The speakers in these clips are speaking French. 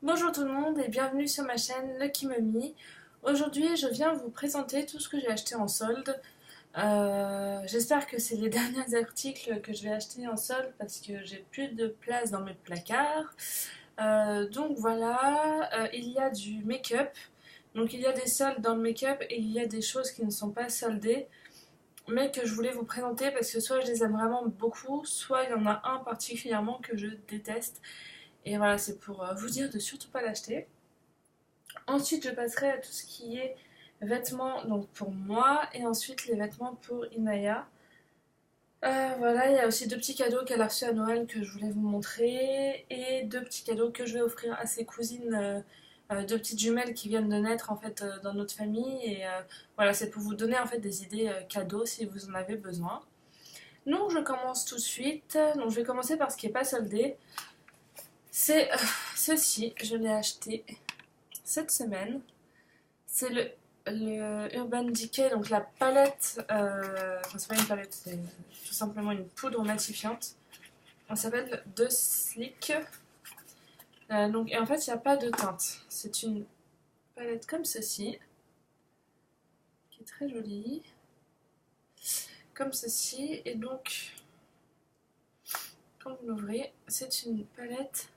Bonjour tout le monde et bienvenue sur ma chaîne Lucky Mummy. Aujourd'hui je viens vous présenter tout ce que j'ai acheté en solde. J'espère que c'est les derniers articles que je vais acheter en solde parce que j'ai plus de place dans mes placards. Donc voilà, il y a du make-up. Donc il y a des soldes dans le make-up et il y a des choses qui ne sont pas soldées mais que je voulais vous présenter parce que soit je les aime vraiment beaucoup, soit il y en a un particulièrement que je déteste. Et voilà, c'est pour vous dire de surtout pas l'acheter. Ensuite, je passerai à tout ce qui est vêtements donc pour moi et ensuite les vêtements pour Inaya. Voilà, il y a aussi deux petits cadeaux qu'elle a reçus à Noël que je voulais vous montrer et deux petits cadeaux que je vais offrir à ses cousines, deux petites jumelles qui viennent de naître en fait dans notre famille et voilà, c'est pour vous donner en fait des idées cadeaux si vous en avez besoin. Donc je commence tout de suite. Donc je vais commencer par ce qui n'est pas soldé. C'est ceci, je l'ai acheté cette semaine. C'est le Urban Decay, donc la palette, enfin c'est pas une palette, c'est tout simplement une poudre matifiante. Elle s'appelle The Slick. Donc, et en fait, il n'y a pas de teinte. C'est une palette comme ceci, qui est très jolie. Comme ceci. Et donc, quand vous l'ouvrez, c'est une palette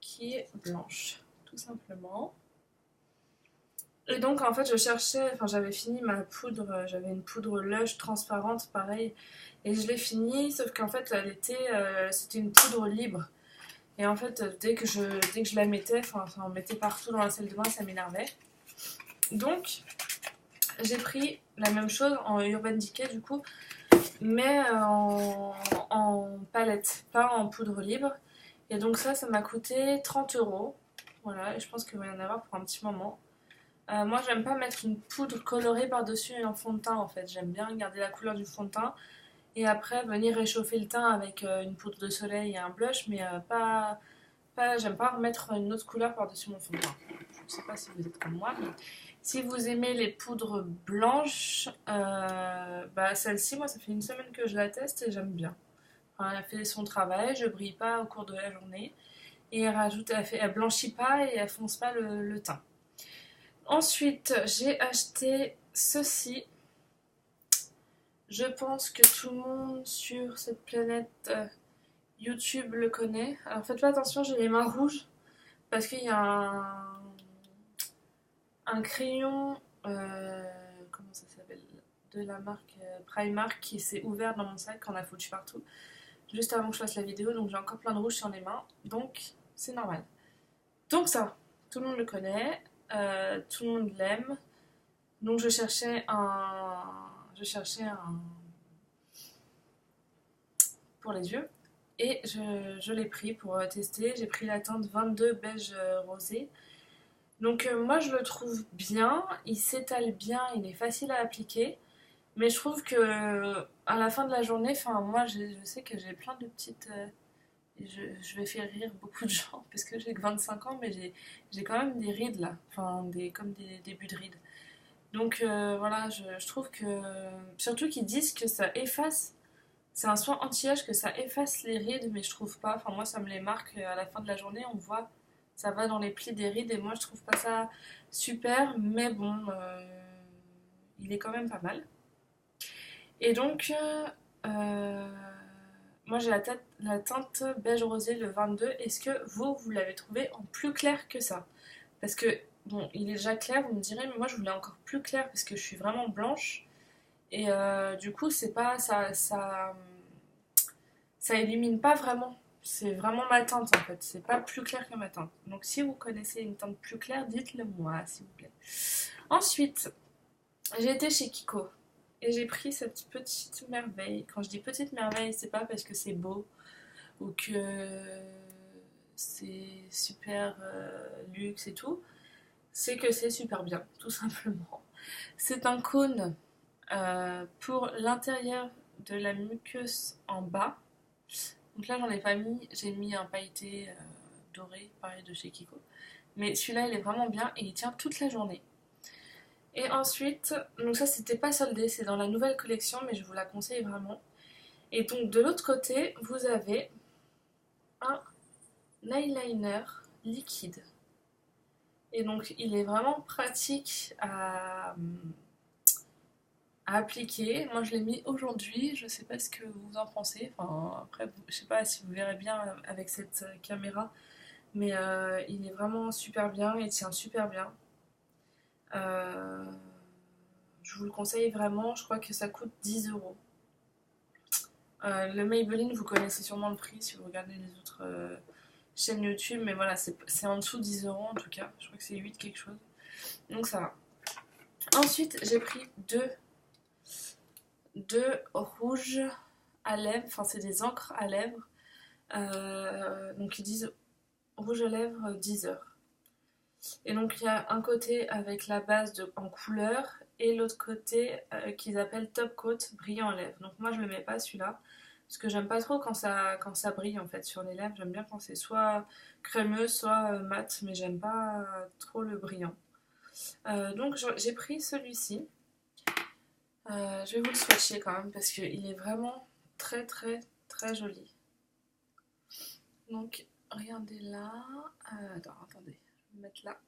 qui est blanche, tout simplement. Et donc en fait je cherchais, enfin j'avais fini ma poudre, j'avais une poudre Lush transparente pareil et je l'ai finie sauf qu'en fait elle était, c'était une poudre libre et en fait dès que je la mettais, enfin on mettait partout dans la salle de bain ça m'énervait. Donc j'ai pris la même chose en Urban Decay du coup mais en palette, pas en poudre libre et donc ça m'a coûté 30 €. Voilà et je pense qu'il va y en avoir pour un petit moment. Moi, j'aime pas mettre une poudre colorée par-dessus un fond de teint en fait. J'aime bien garder la couleur du fond de teint et après venir réchauffer le teint avec une poudre de soleil et un blush, mais j'aime pas remettre une autre couleur par-dessus mon fond de teint. Je ne sais pas si vous êtes comme moi, mais si vous aimez les poudres blanches, bah celle-ci, moi, ça fait une semaine que je la teste et j'aime bien. Enfin, elle fait son travail, je brille pas au cours de la journée et elle blanchit pas et elle fonce pas le teint. Ensuite, j'ai acheté ceci. Je pense que tout le monde sur cette planète YouTube le connaît. Alors faites pas attention, j'ai les mains rouges parce qu'il y a un crayon, comment ça s'appelle, de la marque Primark qui s'est ouvert dans mon sac, qu'on a foutu partout, juste avant que je fasse la vidéo, donc j'ai encore plein de rouge sur les mains, donc c'est normal. Donc ça, tout le monde le connaît, tout le monde l'aime. Donc je cherchais un pour les yeux et je l'ai pris pour tester. J'ai pris la teinte 22 beige rosé. Donc moi je le trouve bien, il s'étale bien, il est facile à appliquer. Mais je trouve que à la fin de la journée, enfin moi je sais que j'ai plein de petites... je vais faire rire beaucoup de gens parce que j'ai que 25 ans, mais j'ai quand même des rides là, enfin comme des débuts de rides. Donc voilà, je trouve que... Surtout qu'ils disent que ça efface, c'est un soin anti-âge, que ça efface les rides, mais je trouve pas. Enfin moi ça me les marque à la fin de la journée, on voit, ça va dans les plis des rides et moi je trouve pas ça super, mais bon, il est quand même pas mal. Et donc, moi j'ai la teinte beige rosé le 22. Est-ce que vous l'avez trouvé en plus clair que ça? Parce que, bon, il est déjà clair, vous me direz, mais moi je voulais encore plus clair parce que je suis vraiment blanche. Et du coup, c'est pas, ça illumine pas vraiment. C'est vraiment ma teinte en fait. C'est pas plus clair que ma teinte. Donc si vous connaissez une teinte plus claire, dites-le moi, s'il vous plaît. Ensuite, j'ai été chez Kiko. Et j'ai pris cette petite merveille. Quand je dis petite merveille, c'est pas parce que c'est beau ou que c'est super luxe et tout. C'est que c'est super bien, tout simplement. C'est un cône pour l'intérieur de la muqueuse en bas. Donc là, j'en ai pas mis. J'ai mis un pailleté doré, pareil de chez Kiko. Mais celui-là, il est vraiment bien et il tient toute la journée. Et ensuite, donc ça c'était pas soldé, c'est dans la nouvelle collection, mais je vous la conseille vraiment. Et donc de l'autre côté, vous avez un eyeliner liquide. Et donc il est vraiment pratique à appliquer. Moi je l'ai mis aujourd'hui, je sais pas ce que vous en pensez. Enfin après je sais pas si vous verrez bien avec cette caméra, mais il est vraiment super bien, il tient super bien. Euh, je vous le conseille vraiment, je crois que ça coûte 10 €. Le Maybelline, vous connaissez sûrement le prix si vous regardez les autres chaînes YouTube, mais voilà, c'est en dessous de 10 € en tout cas. Je crois que c'est 8 quelque chose. Donc ça va. Ensuite, j'ai pris deux rouges à lèvres, enfin c'est des encres à lèvres. Donc ils disent rouge à lèvres 10 heures. Et donc il y a un côté avec la base en couleur et l'autre côté qu'ils appellent top coat brillant en lèvres. Donc moi je le mets pas celui-là parce que j'aime pas trop quand ça brille en fait sur les lèvres. J'aime bien quand c'est soit crémeux soit mat, mais j'aime pas trop le brillant. Donc j'ai pris celui-ci. Je vais vous le swatcher quand même parce qu'il est vraiment très très très joli. Donc regardez là. Attendez, je vais me mettre là.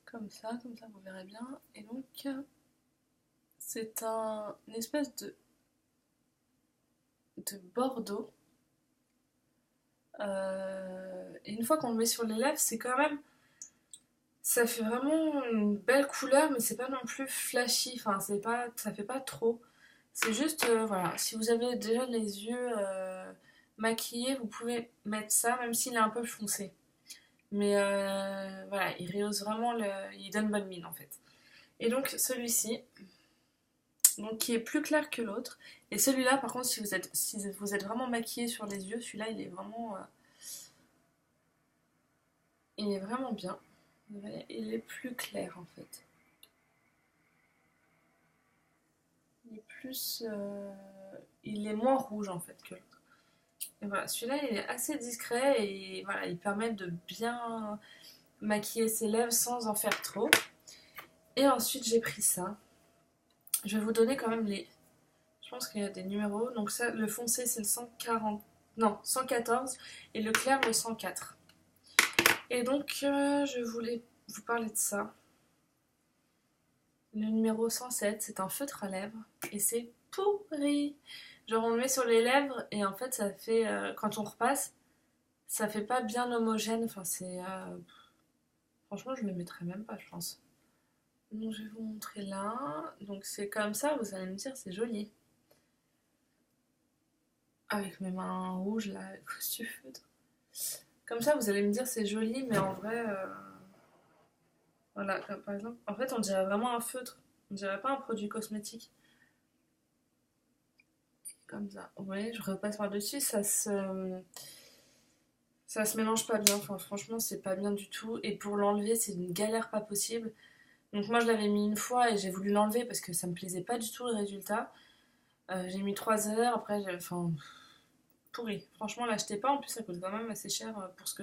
Comme ça vous verrez bien. Et donc c'est une espèce de bordeaux. Et une fois qu'on le met sur les lèvres, c'est quand même. Ça fait vraiment une belle couleur, mais c'est pas non plus flashy. Enfin, ça fait pas trop. C'est juste, voilà, si vous avez déjà les yeux maquillés, vous pouvez mettre ça, même s'il est un peu foncé. Mais voilà, il rehausse vraiment, il donne bonne mine en fait. Et donc celui-ci, donc qui est plus clair que l'autre. Et celui-là, par contre, si vous êtes vraiment maquillé sur les yeux, celui-là, il est vraiment bien. Il est plus clair en fait. Il est moins rouge en fait que l'autre. Et voilà, celui-là il est assez discret et voilà, il permet de bien maquiller ses lèvres sans en faire trop. Et ensuite j'ai pris ça. Je vais vous donner quand même les. Je pense qu'il y a des numéros. Donc ça, le foncé c'est le 140. Non, 114 et le clair le 104. Et donc je voulais vous parler de ça. Le numéro 107, c'est un feutre à lèvres et c'est pourri. Genre on le met sur les lèvres et en fait ça fait, quand on repasse, ça fait pas bien homogène. Enfin c'est... franchement je le mettrais même pas je pense. Donc je vais vous montrer là. Donc c'est comme ça, vous allez me dire c'est joli. Avec mes mains rouges là, à cause du feutre. Comme ça vous allez me dire c'est joli mais en vrai... voilà, comme par exemple... En fait on dirait vraiment un feutre. On dirait pas un produit cosmétique. Comme ça. Vous voyez, je repasse par-dessus, ça se mélange pas bien. Enfin, franchement, c'est pas bien du tout. Et pour l'enlever, c'est une galère pas possible. Donc moi, je l'avais mis une fois et j'ai voulu l'enlever parce que ça me plaisait pas du tout le résultat. J'ai mis 3 heures. Après, enfin, pourri. Franchement, l'achetez pas. En plus, ça coûte quand même assez cher pour ce que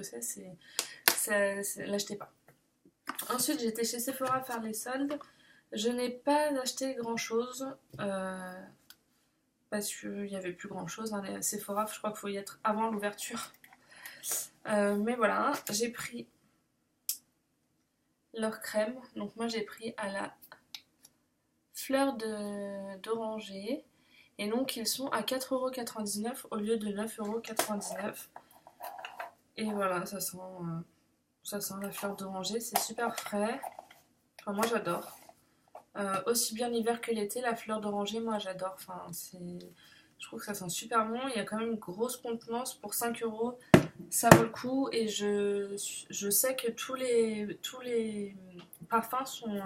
l'achetez pas. Ensuite, j'étais chez Sephora faire les soldes. Je n'ai pas acheté grand-chose. Parce qu'il n'y avait plus grand chose. Hein. Les Sephora, je crois qu'il faut y être avant l'ouverture. Mais voilà, j'ai pris leur crème. Donc moi j'ai pris à la fleur d'oranger. Et donc ils sont à 4,99 € au lieu de 9,99 €. Et voilà, ça sent la fleur d'oranger. C'est super frais. Enfin moi j'adore. Aussi bien l'hiver que l'été, la fleur d'oranger, moi j'adore. Enfin, je trouve que ça sent super bon. Il y a quand même une grosse contenance pour 5 €. Ça vaut le coup. Et je sais que tous les parfums sont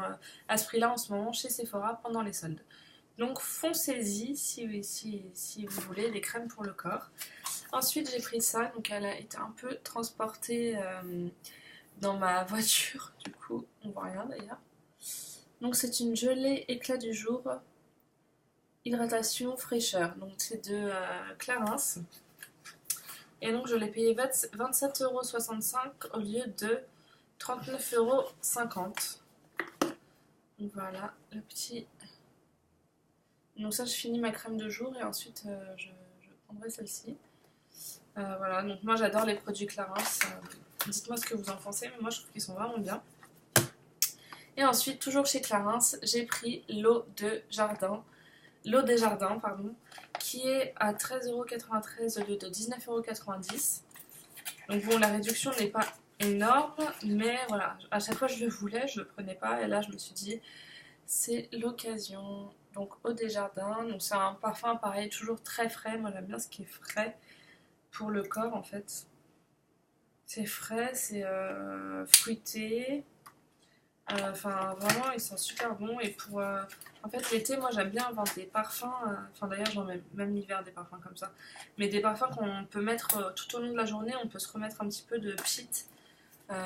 à ce prix-là en ce moment chez Sephora pendant les soldes. Donc foncez-y si vous voulez des crèmes pour le corps. Ensuite j'ai pris ça. Donc elle a été un peu transportée dans ma voiture. Du coup on voit rien d'ailleurs. Donc c'est une gelée éclat du jour, hydratation, fraîcheur. Donc c'est de Clarins. Et donc je l'ai payé 27,65 € au lieu de 39,50 €. Donc voilà le petit. Donc ça je finis ma crème de jour et ensuite je prendrai celle-ci. Voilà, donc moi j'adore les produits Clarins. Dites-moi ce que vous en pensez, mais moi je trouve qu'ils sont vraiment bien. Et ensuite, toujours chez Clarins, j'ai pris l'eau des jardins, pardon, qui est à 13,93 € au lieu de 19,90 €. Donc bon, la réduction n'est pas énorme, mais voilà, à chaque fois je le voulais, je le prenais pas, et là je me suis dit, c'est l'occasion. Donc eau des jardins, donc c'est un parfum pareil, toujours très frais, moi j'aime bien ce qui est frais pour le corps en fait. C'est frais, c'est fruité. Enfin, vraiment, ils sont super bons. Et pour. En fait, l'été, moi, j'aime bien avoir des parfums. Enfin, d'ailleurs, j'en mets même l'hiver des parfums comme ça. Mais des parfums qu'on peut mettre tout au long de la journée. On peut se remettre un petit peu de pchit.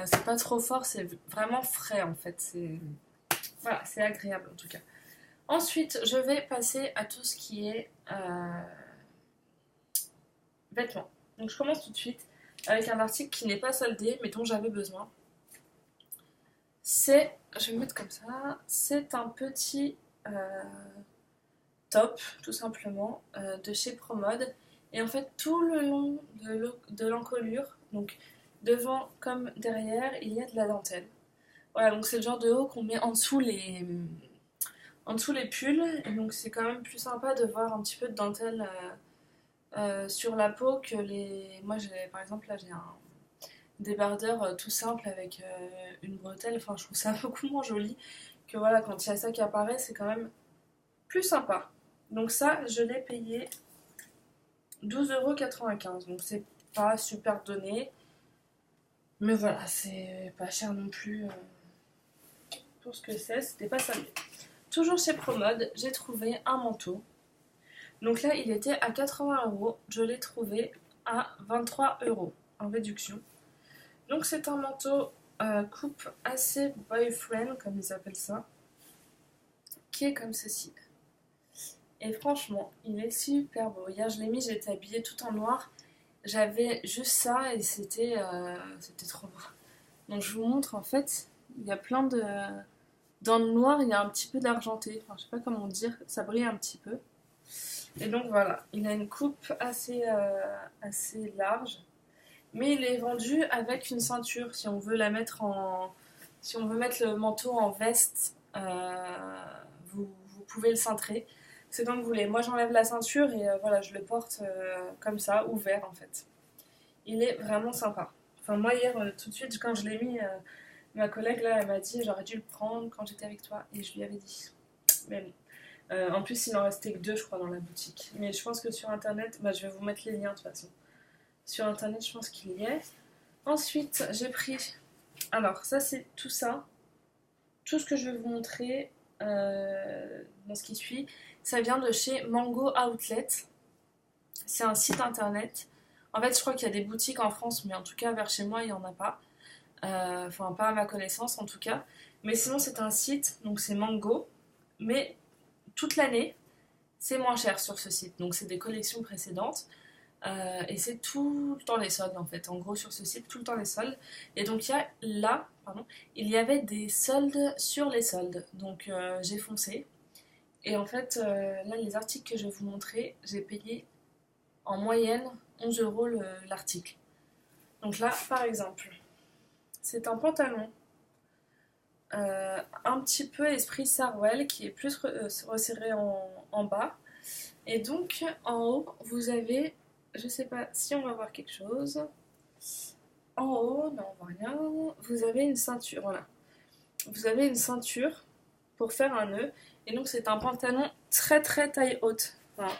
C'est pas trop fort, c'est vraiment frais en fait. Voilà, c'est agréable en tout cas. Ensuite, je vais passer à tout ce qui est vêtements. Donc, je commence tout de suite avec un article qui n'est pas soldé, mais dont j'avais besoin. Je vais le mettre comme ça, c'est un petit top, tout simplement, de chez Promode. Et en fait, tout le long de l'encolure, donc devant comme derrière, il y a de la dentelle. Voilà, donc c'est le genre de haut qu'on met en dessous les pulls. Et donc c'est quand même plus sympa de voir un petit peu de dentelle sur la peau que les... Moi, par exemple, là, j'ai un débardeur tout simple avec une bretelle. Enfin, je trouve ça beaucoup moins joli que voilà, quand il y a ça qui apparaît, c'est quand même plus sympa. Donc ça, je l'ai payé 12,95 €. Donc c'est pas super donné. Mais voilà, c'est pas cher non plus pour ce que c'est. C'était pas ça. Toujours chez Promode, j'ai trouvé un manteau. Donc là, il était à 80 €. Je l'ai trouvé à 23 € en réduction. Donc c'est un manteau coupe assez boyfriend, comme ils appellent ça, qui est comme ceci. Et franchement, il est super beau. Hier, je l'ai mis, j'étais habillée tout en noir. J'avais juste ça et c'était trop beau. Donc je vous montre, en fait, il y a plein de... Dans le noir, il y a un petit peu d'argenté. Enfin, je sais pas comment dire, ça brille un petit peu. Et donc voilà, il a une coupe assez large. Mais il est vendu avec une ceinture. Si on veut la mettre en... Si on veut mettre le manteau en veste, vous pouvez le cintrer. C'est comme vous voulez. Moi, j'enlève la ceinture et voilà, je le porte comme ça, ouvert en fait. Il est vraiment sympa. Enfin, moi, hier, tout de suite, quand je l'ai mis, ma collègue, là, elle m'a dit j'aurais dû le prendre quand j'étais avec toi. Et je lui avais dit. Mais bon. En plus, il en restait que 2, je crois, dans la boutique. Mais je pense que sur Internet, bah, je vais vous mettre les liens de toute façon. Sur Internet, je pense qu'il y est. Ensuite, j'ai pris... Alors, ça, c'est tout ça. Tout ce que je vais vous montrer dans ce qui suit, ça vient de chez Mango Outlet. C'est un site internet. En fait, je crois qu'il y a des boutiques en France, mais en tout cas, vers chez moi, il n'y en a pas. Enfin, pas à ma connaissance, en tout cas. Mais sinon, c'est un site, donc c'est Mango. Mais toute l'année, c'est moins cher sur ce site. Donc, c'est des collections précédentes. Et c'est tout le temps les soldes en fait. En gros, sur ce site, tout le temps les soldes. Et donc, il y avait des soldes sur les soldes. Donc, j'ai foncé. Et en fait, là, les articles que je vais vous montrer, j'ai payé en moyenne 11 € l'article. Donc là, par exemple, c'est un pantalon un petit peu esprit Sarwell qui est plus resserré en bas. Et donc, en haut, vous avez, je sais pas si on va voir quelque chose. En haut, non, on voit rien. Vous avez une ceinture, voilà. Vous avez une ceinture pour faire un nœud. Et donc, c'est un pantalon très très taille haute. Enfin,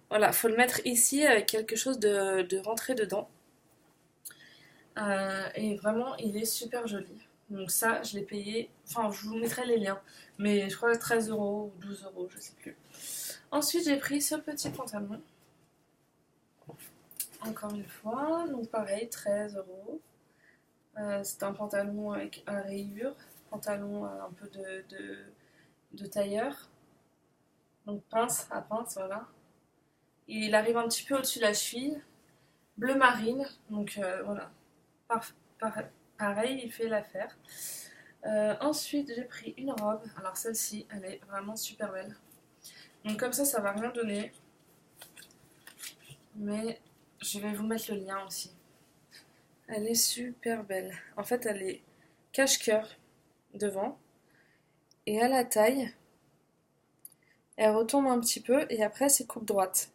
voilà, faut le mettre ici avec quelque chose de rentré dedans. Et vraiment, il est super joli. Donc ça, je l'ai payé, enfin je vous mettrai les liens, mais je crois 13 € ou 12 €, je sais plus. Ensuite, j'ai pris ce petit pantalon. Encore une fois, donc pareil, 13 €. C'est un pantalon avec à rayures, pantalon un peu de tailleur. Donc pince à pince, voilà. Il arrive un petit peu au-dessus de la cheville. Bleu marine, donc voilà. Pareil, il fait l'affaire. Ensuite, j'ai pris une robe. Alors celle-ci, elle est vraiment super belle. Donc comme ça va rien donner. Mais Je vais vous mettre le lien aussi. Elle est super belle. En fait, elle est cache-cœur devant. Et à la taille, elle retombe un petit peu et après c'est coupe droite.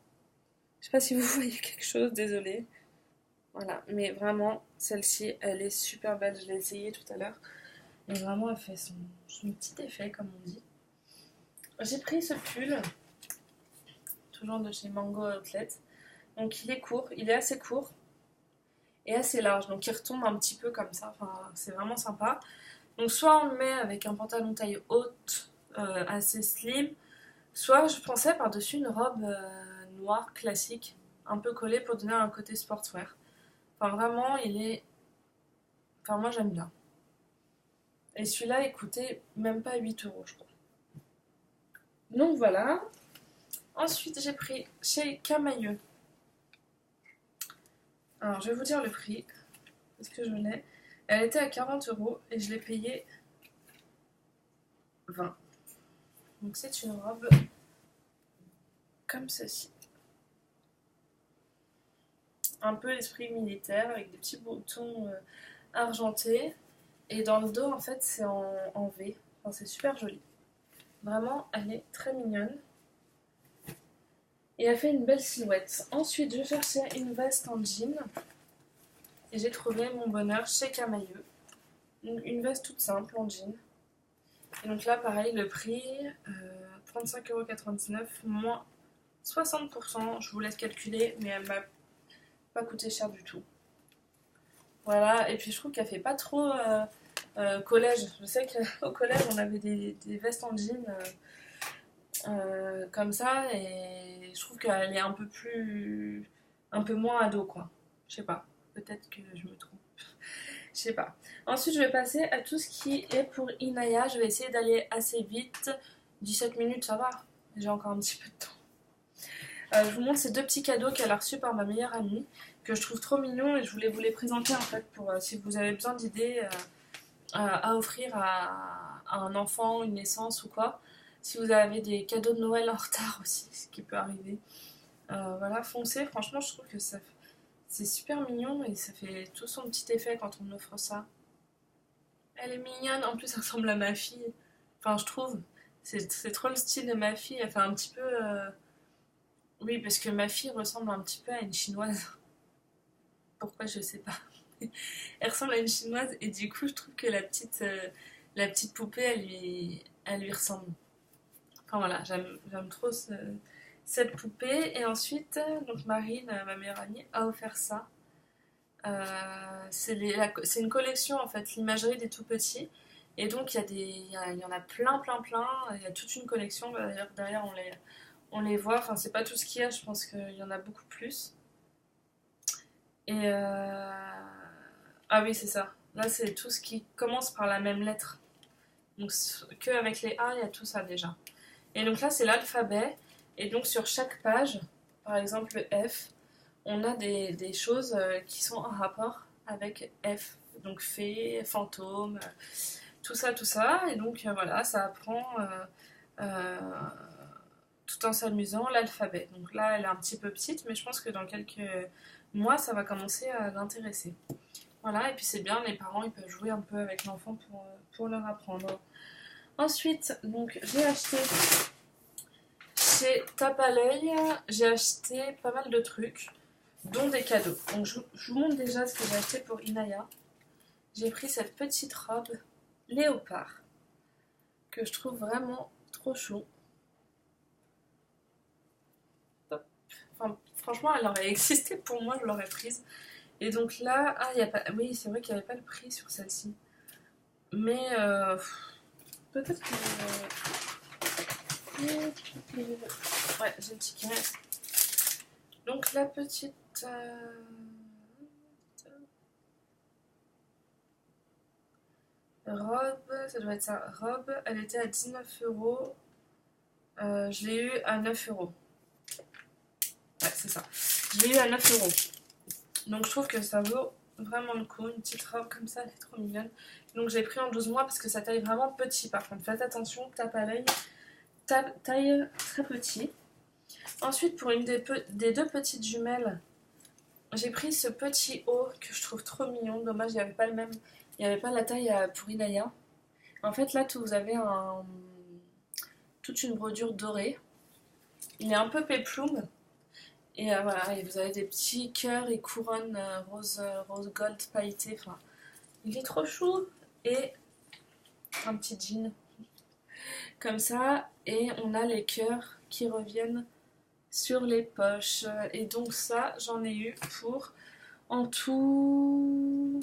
Je sais pas si vous voyez quelque chose, désolée. Voilà, mais vraiment, celle-ci, elle est super belle. Je l'ai essayée tout à l'heure. Et vraiment, elle fait son petit effet, comme on dit. J'ai pris ce pull, toujours de chez Mango Outlet. Donc il est court, il est assez court et assez large. Donc il retombe un petit peu comme ça. Enfin, c'est vraiment sympa. Donc soit on le met avec un pantalon taille haute, assez slim, soit je pensais par-dessus une robe noire classique, un peu collée pour donner un côté sportswear. Enfin vraiment, il est... Enfin moi j'aime bien. Et celui-là, il coûtait même pas 8 € je crois. Donc voilà. Ensuite j'ai pris chez Camailleux. Alors je vais vous dire le prix, parce que je l'ai. Elle était à 40 € et je l'ai payée 20. Donc c'est une robe comme ceci. Un peu esprit militaire avec des petits boutons argentés. Et dans le dos, en fait, c'est en V. Enfin, c'est super joli. Vraiment, elle est très mignonne. Et elle fait une belle silhouette. Ensuite, je cherchais une veste en jean. Et j'ai trouvé mon bonheur chez Camailleux. Une veste toute simple en jean. Et donc là, pareil, le prix, 35,99 € moins 60%. Je vous laisse calculer, mais elle m'a pas coûté cher du tout. Voilà, et puis je trouve qu'elle fait pas trop collège. Je sais qu'au collège, on avait des vestes en jean comme ça, et je trouve qu'elle est un peu moins ado, quoi. Je sais pas, peut-être que je me trompe. Je sais pas. Ensuite, je vais passer à tout ce qui est pour Inaya. Je vais essayer d'aller assez vite. 17 minutes, ça va. J'ai encore un petit peu de temps. Je vous montre ces deux petits cadeaux qu'elle a reçus par ma meilleure amie, que je trouve trop mignons, et je voulais vous les présenter en fait pour si vous avez besoin d'idées à offrir à un enfant, une naissance ou quoi. Si vous avez des cadeaux de Noël en retard aussi, ce qui peut arriver. Voilà, foncez. Franchement, je trouve que c'est super mignon et ça fait tout son petit effet quand on offre ça. Elle est mignonne, en plus elle ressemble à ma fille. Enfin, je trouve. C'est trop le style de ma fille. Elle fait un petit peu... Oui, parce que ma fille ressemble un petit peu à une chinoise. Pourquoi, je sais pas. Elle ressemble à une chinoise et du coup, je trouve que la petite poupée, elle lui ressemble. Enfin voilà, j'aime trop cette poupée. Et ensuite, donc Marine, ma meilleure amie, a offert ça. C'est une collection en fait, l'imagerie des tout petits. Et donc il y en a plein, plein, plein. Il y a toute une collection. D'ailleurs, derrière, on les voit. Enfin, c'est pas tout ce qu'il y a, je pense qu'il y en a beaucoup plus. Et ah oui, c'est ça. Là, c'est tout ce qui commence par la même lettre. Donc, qu'avec les A, il y a tout ça déjà. Et donc là, c'est l'alphabet. Et donc, sur chaque page, par exemple le F, on a des choses qui sont en rapport avec F. Donc, fée, fantôme, tout ça, tout ça. Et donc, voilà, ça apprend euh, tout en s'amusant l'alphabet. Donc là, elle est un petit peu petite, mais je pense que dans quelques mois, ça va commencer à l'intéresser. Voilà, et puis c'est bien, les parents ils peuvent jouer un peu avec l'enfant pour leur apprendre. Ensuite, donc j'ai acheté chez Tape à l'œil, j'ai acheté pas mal de trucs, dont des cadeaux. Donc je vous montre déjà ce que j'ai acheté pour Inaya. J'ai pris cette petite robe léopard que je trouve vraiment trop chou. Enfin, franchement, elle aurait existé pour moi, je l'aurais prise. Et donc là, ah, y a pas... oui, c'est vrai qu'il n'y avait pas le prix sur celle-ci. Mais peut-être que... ouais, j'ai le ticket. Donc la petite... robe, ça doit être ça. Robe, elle était à 19 €. Je l'ai eu à 9 €. Ouais, c'est ça. Je l'ai eu à 9 €. Donc je trouve que ça vaut vraiment le coup. Une petite robe comme ça, elle est trop mignonne. Donc j'ai pris en 12 mois parce que ça taille vraiment petit. Par contre, faites attention, tape à l'œil. Taille très petit. Ensuite, pour une des deux petites jumelles, j'ai pris ce petit haut que je trouve trop mignon. Dommage, il n'y avait pas le même, il n'y avait pas la taille pour Inaya. En fait, là, vous avez toute une brodure dorée. Il est un peu péplum. Et voilà, et vous avez des petits cœurs et couronnes rose gold pailletés. Enfin, il est trop chou. Et un petit jean comme ça. Et on a les cœurs qui reviennent sur les poches. Et donc ça, j'en ai eu pour en tout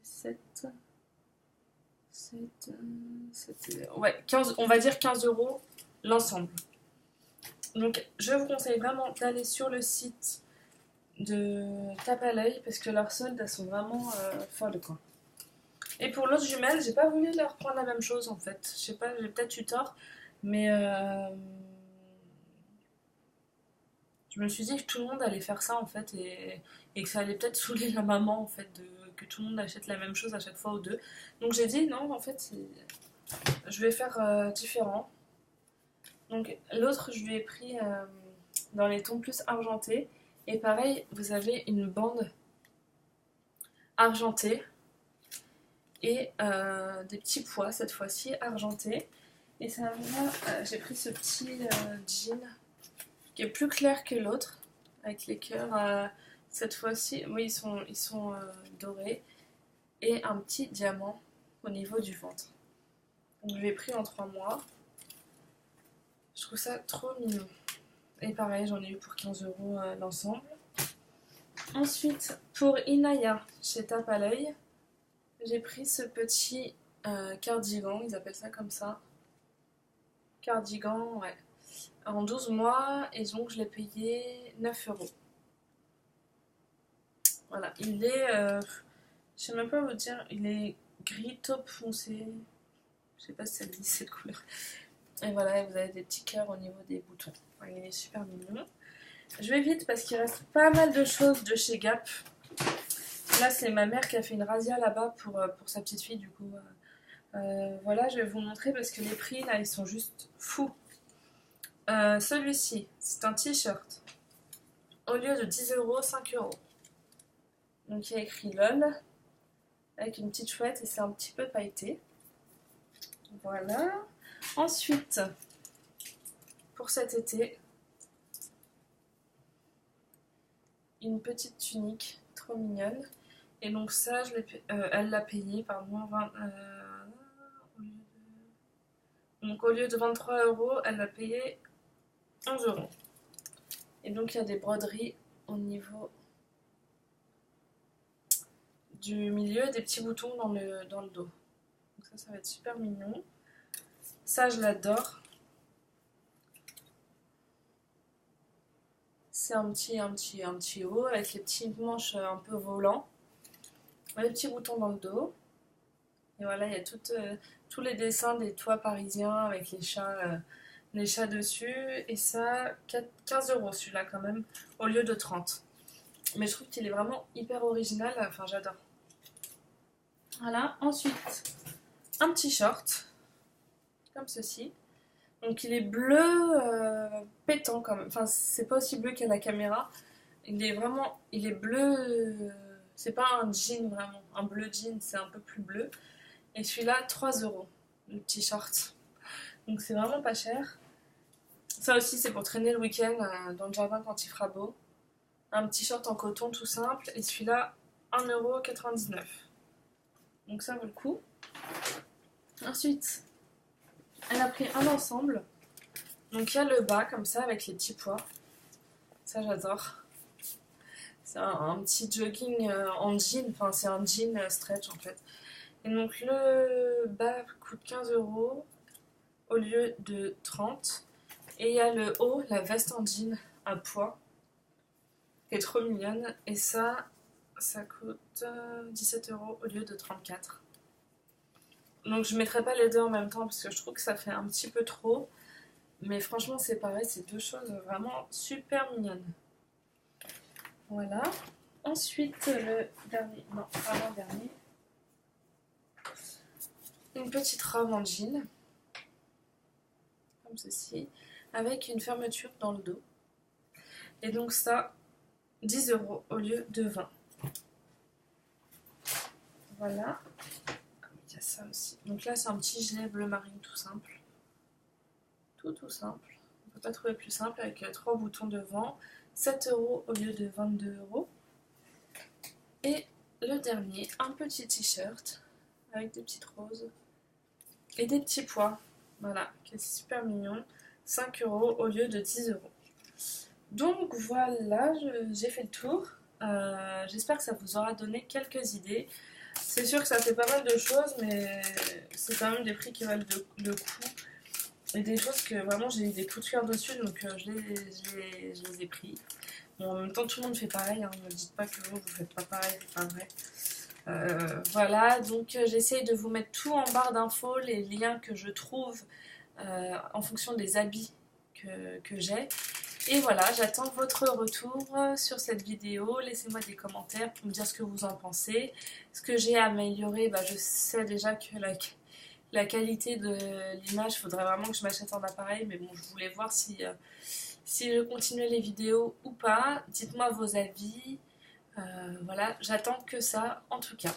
7, 7, ouais, 15, on va dire 15 euros l'ensemble. Donc je vous conseille vraiment d'aller sur le site de Tape à l'œil parce que leurs soldes elles sont vraiment folles quoi. Et pour l'autre jumelle, j'ai pas voulu leur prendre la même chose en fait. Je sais pas, j'ai peut-être eu tort, mais je me suis dit que tout le monde allait faire ça en fait et que ça allait peut-être saouler la maman en fait que tout le monde achète la même chose à chaque fois ou deux. Donc j'ai dit non en fait je vais faire différent. Donc l'autre je lui ai pris dans les tons plus argentés et pareil vous avez une bande argentée et des petits pois cette fois-ci argentés et ça va, j'ai pris ce petit jean qui est plus clair que l'autre, avec les cœurs cette fois-ci, oui ils sont dorés, et un petit diamant au niveau du ventre. Donc je l'ai pris en 3 mois. Je trouve ça trop mignon. Et pareil, j'en ai eu pour 15 euros l'ensemble. Ensuite, pour Inaya, chez Tape à l'œil, j'ai pris ce petit cardigan, ils appellent ça comme ça. Cardigan, ouais. En 12 mois et donc je l'ai payé 9 euros. Voilà, il est, je sais même pas vous dire, il est gris taupe foncé, je sais pas si ça dit cette couleur. Et voilà, vous avez des petits cœurs au niveau des boutons. Enfin, il est super mignon. Je vais vite parce qu'il reste pas mal de choses de chez Gap. Là, c'est ma mère qui a fait une razzia là-bas pour sa petite fille du coup. Voilà, je vais vous montrer parce que les prix là, ils sont juste fous. Celui-ci, c'est un t-shirt. Au lieu de 10 euros, 5 euros. Donc il y a écrit LOL avec une petite chouette et c'est un petit peu pailleté. Voilà. Ensuite, pour cet été, une petite tunique trop mignonne. Et donc ça, elle l'a payé par moins 20... donc au lieu de 23 euros, elle l'a payé 11 euros. Et donc il y a des broderies au niveau du milieu, des petits boutons dans le dos. Donc ça va être super mignon. Ça, je l'adore. C'est un petit haut avec les petites manches un peu volants. Les petits boutons dans le dos. Et voilà, il y a tous les dessins des toits parisiens avec les chats dessus. Et ça, 15 euros celui-là quand même, au lieu de 30. Mais je trouve qu'il est vraiment hyper original. Enfin, j'adore. Voilà, ensuite, un petit short. Comme ceci. Donc il est bleu pétant quand même. Enfin, c'est pas aussi bleu qu'à la caméra. Il est bleu. C'est pas un jean vraiment. Un bleu jean, c'est un peu plus bleu. Et celui-là, 3 euros, le petit short. Donc c'est vraiment pas cher. Ça aussi, c'est pour traîner le week-end dans le jardin quand il fera beau. Un petit short en coton tout simple. Et celui-là, 1,99 €. Donc ça vaut le coup. Ensuite, elle a pris un ensemble. Donc il y a le bas comme ça avec les petits pois. Ça j'adore. C'est un petit jogging en jean. Enfin c'est un jean stretch en fait. Et donc le bas coûte 15 euros au lieu de 30. Et il y a le haut, la veste en jean à pois. Qui est trop mignonne. Et ça coûte 17 euros au lieu de 34. Donc je mettrai pas les deux en même temps parce que je trouve que ça fait un petit peu trop. Mais franchement c'est pareil, c'est deux choses vraiment super mignonnes. Voilà. Ensuite le dernier, non pas l'avant-dernier. Une petite robe en jean. Comme ceci. Avec une fermeture dans le dos. Et donc ça, 10 € au lieu de 20. Voilà. Il y a ça aussi. Donc là, c'est un petit gilet bleu marine tout simple. Tout simple. On peut pas trouver plus simple avec 3 boutons devant. 7 € au lieu de 22 €. Et le dernier, un petit t-shirt avec des petites roses et des petits pois. Voilà, qui est super mignon. 5 € au lieu de 10 €. Donc voilà, j'ai fait le tour. J'espère que ça vous aura donné quelques idées. C'est sûr que ça fait pas mal de choses, mais c'est quand même des prix qui valent le coup. Et des choses que vraiment j'ai eu des coups de cœur dessus, donc je les ai pris. Bon, en même temps, tout le monde fait pareil, hein. Ne me dites pas que vous faites pas pareil, c'est pas vrai. Voilà, donc j'essaye de vous mettre tout en barre d'infos, les liens que je trouve en fonction des habits que j'ai. Et voilà, j'attends votre retour sur cette vidéo. Laissez-moi des commentaires pour me dire ce que vous en pensez. Ce que j'ai amélioré, je sais déjà que la qualité de l'image, il faudrait vraiment que je m'achète un appareil. Mais bon, je voulais voir si je continuais les vidéos ou pas. Dites-moi vos avis. Voilà, j'attends que ça en tout cas.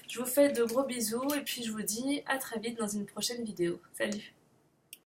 Je vous fais de gros bisous et puis je vous dis à très vite dans une prochaine vidéo. Salut!